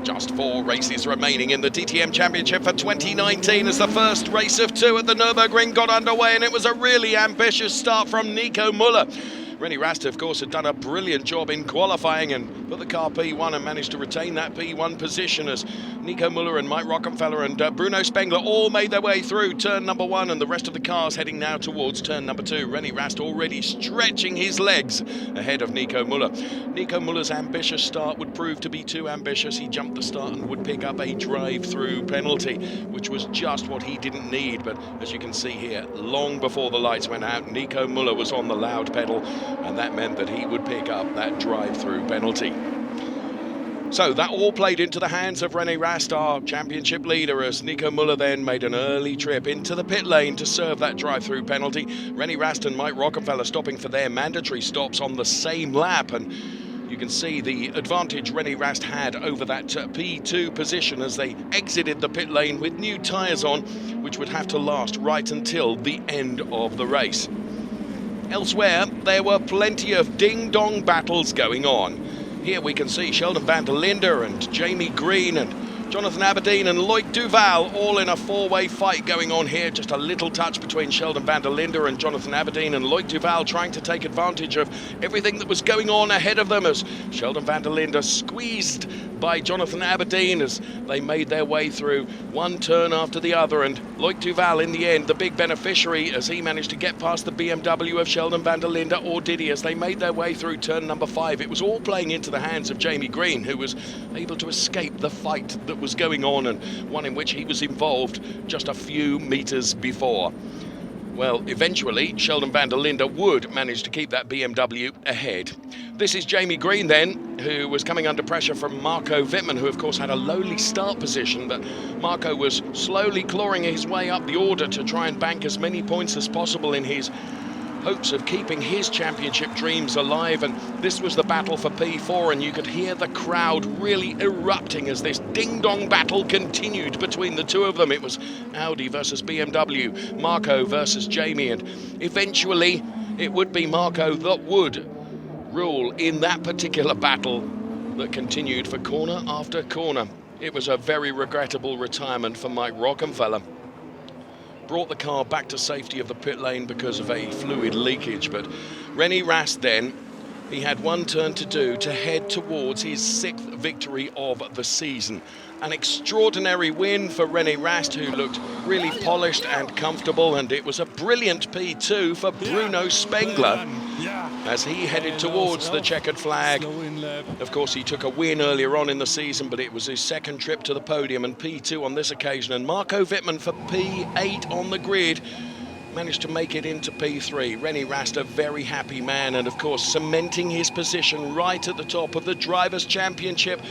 Just 4 races remaining in the DTM Championship for 2019 as the first race of 2 at the Nürburgring got underway, and it was a really ambitious start from Nico Müller. René Rast, of course, had done a brilliant job in qualifying and put the car P1 and managed to retain that P1 position as Nico Müller and Mike Rockenfeller and Bruno Spengler all made their way through turn number 1, and the rest of the cars heading now towards turn number 2. René Rast already stretching his legs ahead of Nico Müller. Nico Müller's ambitious start would prove to be too ambitious. He jumped the start and would pick up a drive-through penalty, which was just what he didn't need. But as you can see here, long before the lights went out, Nico Müller was on the loud pedal, and that meant that he would pick up that drive-through penalty. So that all played into the hands of René Rast, our championship leader, as Nico Müller then made an early trip into the pit lane to serve that drive-through penalty. René Rast and Mike Rockenfeller stopping for their mandatory stops on the same lap, and you can see the advantage René Rast had over that P2 position as they exited the pit lane with new tyres on, which would have to last right until the end of the race. Elsewhere, there were plenty of ding-dong battles going on. Here we can see Sheldon van der Linde and Jamie Green and Jonathan Aberdeen and Loic Duval all in a 4-way fight going on here. Just a little touch between Sheldon van der Linde and Jonathan Aberdeen, and Loic Duval trying to take advantage of everything that was going on ahead of them as Sheldon van der Linde squeezed by Jonathan Aberdeen as they made their way through one turn after the other, and Loic Duval in the end the big beneficiary as he managed to get past the BMW of Sheldon van der Linde, or did he, as they made their way through turn number 5. It was all playing into the hands of Jamie Green, who was able to escape the fight that was going on, and one in which he was involved just a few meters before. Well, eventually, Sheldon van der Linde would manage to keep that BMW ahead. This is Jamie Green then, who was coming under pressure from Marco Wittmann, who of course had a lowly start position, but Marco was slowly clawing his way up the order to try and bank as many points as possible in his hopes of keeping his championship dreams alive. And this was the battle for P4, and you could hear the crowd really erupting as this ding-dong battle continued between the two of them. It was Audi versus BMW, Marco versus Jamie, and eventually it would be Marco that would rule in that particular battle that continued for corner after corner. It was a very regrettable retirement for Mike Rockenfeller. Brought the car back to safety of the pit lane because of a fluid leakage, but René Rast then, he had one turn to do to head towards his 6th victory of the season. An extraordinary win for René Rast, who looked really polished and comfortable, and it was a brilliant P2 for Bruno Spengler as he headed towards the checkered flag. Of course, he took a win earlier on in the season, but it was his 2nd trip to the podium and P2 on this occasion. And Marco Wittmann for P8 on the grid managed to make it into P3. René Rast, a very happy man, and of course cementing his position right at the top of the Drivers' Championship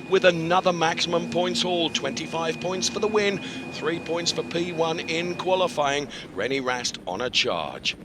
with another maximum points haul. 25 points for the win, 3 points for P1 in qualifying. René Rast on a charge.